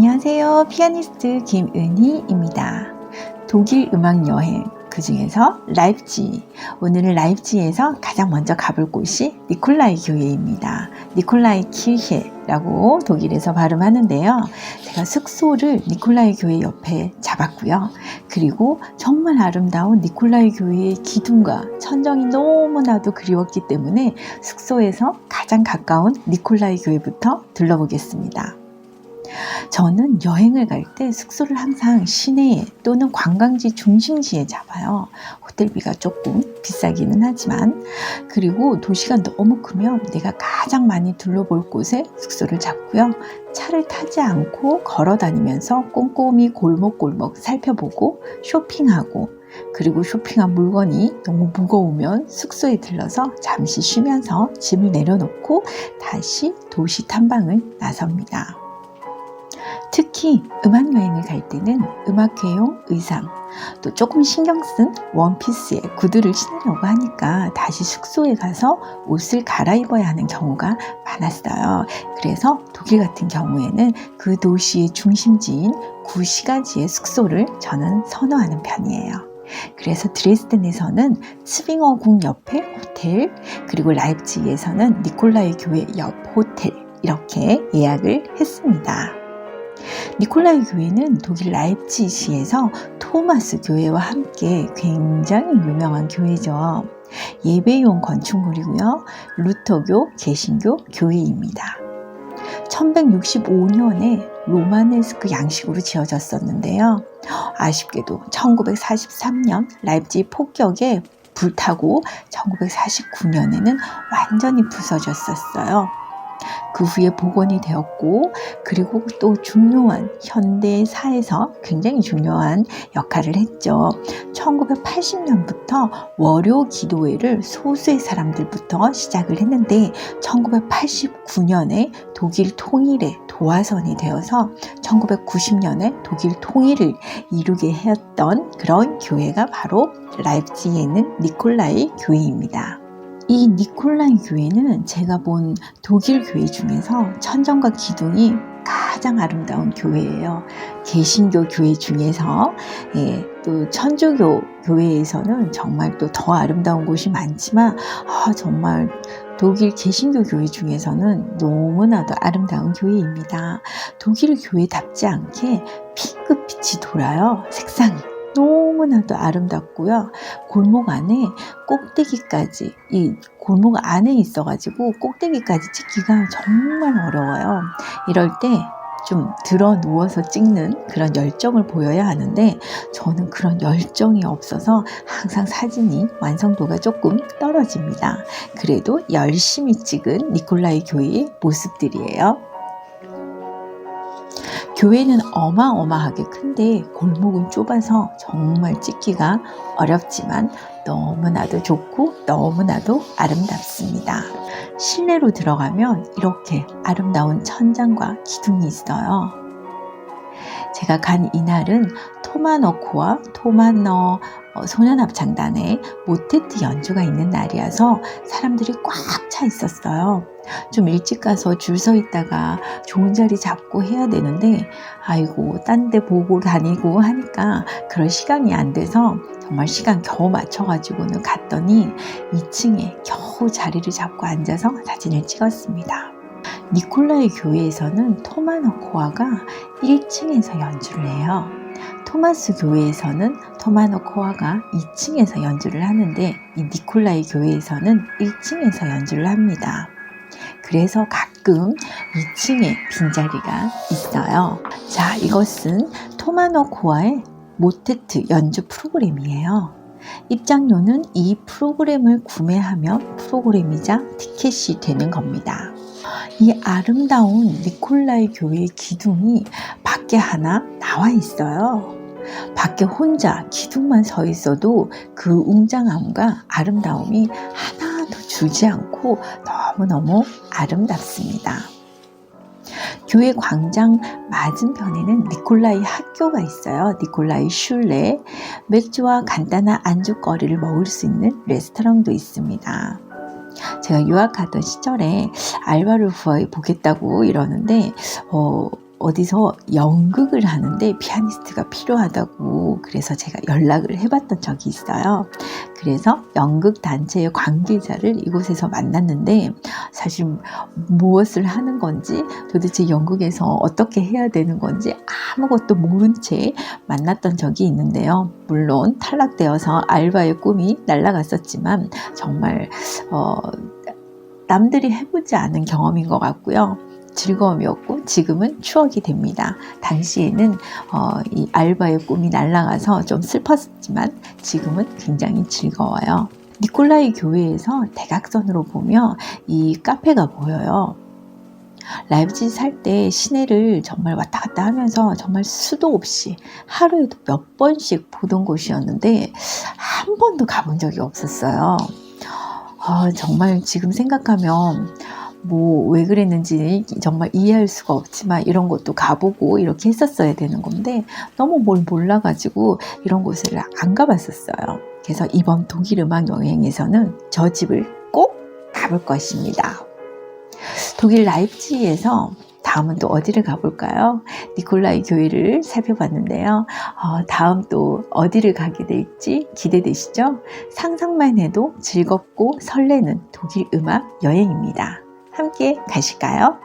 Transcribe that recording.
안녕하세요. 피아니스트 김은희입니다. 독일 음악 여행, 그 중에서 라입지. 오늘은 라입지에서 가장 먼저 가볼 곳이 니콜라이 교회입니다. 니콜라이 키르헤라고 독일에서 발음하는데요. 제가 숙소를 니콜라이 교회 옆에 잡았고요. 그리고 정말 아름다운 니콜라이 교회의 기둥과 천정이 너무나도 그리웠기 때문에 숙소에서 가장 가까운 니콜라이 교회부터 둘러보겠습니다. 저는 여행을 갈 때 숙소를 항상 시내에 또는 관광지 중심지에 잡아요. 호텔비가 조금 비싸기는 하지만, 그리고 도시가 너무 크면 내가 가장 많이 둘러볼 곳에 숙소를 잡고요. 차를 타지 않고 걸어 다니면서 꼼꼼히 골목골목 살펴보고 쇼핑하고, 그리고 쇼핑한 물건이 너무 무거우면 숙소에 들러서 잠시 쉬면서 짐을 내려놓고 다시 도시 탐방을 나섭니다. 특히 음악 여행을 갈 때는 음악회용 의상, 또 조금 신경 쓴 원피스에 구두를 신으려고 하니까 다시 숙소에 가서 옷을 갈아입어야 하는 경우가 많았어요. 그래서 독일 같은 경우에는 그 도시의 중심지인 구시가지의 숙소를 저는 선호하는 편이에요. 그래서 드레스덴에서는 츠빙어궁 옆에 호텔, 그리고 라입지히에서는 니콜라이 교회 옆 호텔, 이렇게 예약을 했습니다. 니콜라이 교회는 독일 라입지히에서 토마스 교회와 함께 굉장히 유명한 교회죠. 예배용 건축물이고요. 루터교, 개신교 교회입니다. 1165년에 로마네스크 양식으로 지어졌었는데요. 아쉽게도 1943년 라입지히 폭격에 불타고 1949년에는 완전히 부서졌었어요. 그 후에 복원이 되었고, 그리고 또 중요한 현대사에서 굉장히 중요한 역할을 했죠. 1980년부터 월요 기도회를 소수의 사람들부터 시작을 했는데 1989년에 독일 통일의 도화선이 되어서 1990년에 독일 통일을 이루게 했던 그런 교회가 바로 라입지히에 있는 니콜라이 교회입니다. 이 니콜라이 교회는 제가 본 독일 교회 중에서 천정과 기둥이 가장 아름다운 교회예요. 개신교 교회 중에서 또 천주교 교회에서는 정말 또 더 아름다운 곳이 많지만 정말 독일 개신교 교회 중에서는 너무나도 아름다운 교회입니다. 독일 교회답지 않게 핑크빛이 돌아요. 색상이. 너무나도 아름답고요. 골목 안에 꼭대기까지, 이 골목 안에 있어가지고 꼭대기까지 찍기가 정말 어려워요. 이럴 때 좀 들어 누워서 찍는 그런 열정을 보여야 하는데 저는 그런 열정이 없어서 항상 사진이 완성도가 조금 떨어집니다. 그래도 열심히 찍은 니콜라이 교회의 모습들이에요. 교회는 어마어마하게 큰데 골목은 좁아서 정말 찍기가 어렵지만 너무나도 좋고 너무나도 아름답습니다. 실내로 들어가면 이렇게 아름다운 천장과 기둥이 있어요. 제가 간 이날은 토마너코와 토마너 소년합창단의 모테트 연주가 있는 날이어서 사람들이 꽉 차 있었어요. 좀 일찍 가서 줄 서 있다가 좋은 자리 잡고 해야 되는데 딴 데 보고 다니고 하니까 그럴 시간이 안 돼서 정말 시간 겨우 맞춰가지고는 갔더니 2층에 겨우 자리를 잡고 앉아서 사진을 찍었습니다. 니콜라이 교회에서는 토마너코아가 1층에서 연주를 해요. 토마스 교회에서는 토마너코아가 2층에서 연주를 하는데 이 니콜라이 교회에서는 1층에서 연주를 합니다. 그래서 가끔 2층에 빈자리가 있어요. 자, 이것은 토마너코아의 모테트 연주 프로그램이에요. 입장료는 이 프로그램을 구매하면 프로그램이자 티켓이 되는 겁니다. 이 아름다운 니콜라이 교회의 기둥이 밖에 하나 나와 있어요. 밖에 혼자 기둥만 서 있어도 그 웅장함과 아름다움이 하나도 주지 않고 너무너무 아름답습니다. 교회 광장 맞은편에는 니콜라이 학교가 있어요. 니콜라이 슐레. 맥주와 간단한 안주거리를 먹을 수 있는 레스토랑도 있습니다. 제가 유학하던 시절에 알바를 구해 보겠다고 이러는데 어디서 연극을 하는데 피아니스트가 필요하다고 그래서 제가 연락을 해봤던 적이 있어요. 그래서 연극 단체의 관계자를 이곳에서 만났는데 사실 무엇을 하는 건지 도대체 연극에서 어떻게 해야 되는 건지 아무것도 모른 채 만났던 적이 있는데요. 물론 탈락되어서 알바의 꿈이 날아갔었지만 정말 남들이 해보지 않은 경험인 것 같고요. 즐거움이었고 지금은 추억이 됩니다. 당시에는 이 알바의 꿈이 날아가서 좀 슬펐지만 지금은 굉장히 즐거워요. 니콜라이 교회에서 대각선으로 보면 이 카페가 보여요. 라이프치히 살 때 시내를 정말 왔다 갔다 하면서 정말 수도 없이 하루에도 몇 번씩 보던 곳이었는데 한 번도 가본 적이 없었어요. 정말 지금 생각하면 뭐 왜 그랬는지 정말 이해할 수가 없지만 이런 곳도 가보고 이렇게 했었어야 되는 건데 너무 뭘 몰라가지고 이런 곳을 안 가봤었어요. 그래서 이번 독일 음악 여행에서는 저 집을 꼭 가볼 것입니다. 독일 라이프치히에서 다음은 또 어디를 가볼까요? 니콜라이 교회를 살펴봤는데요. 다음 또 어디를 가게 될지 기대되시죠? 상상만 해도 즐겁고 설레는 독일 음악 여행입니다. 함께 가실까요?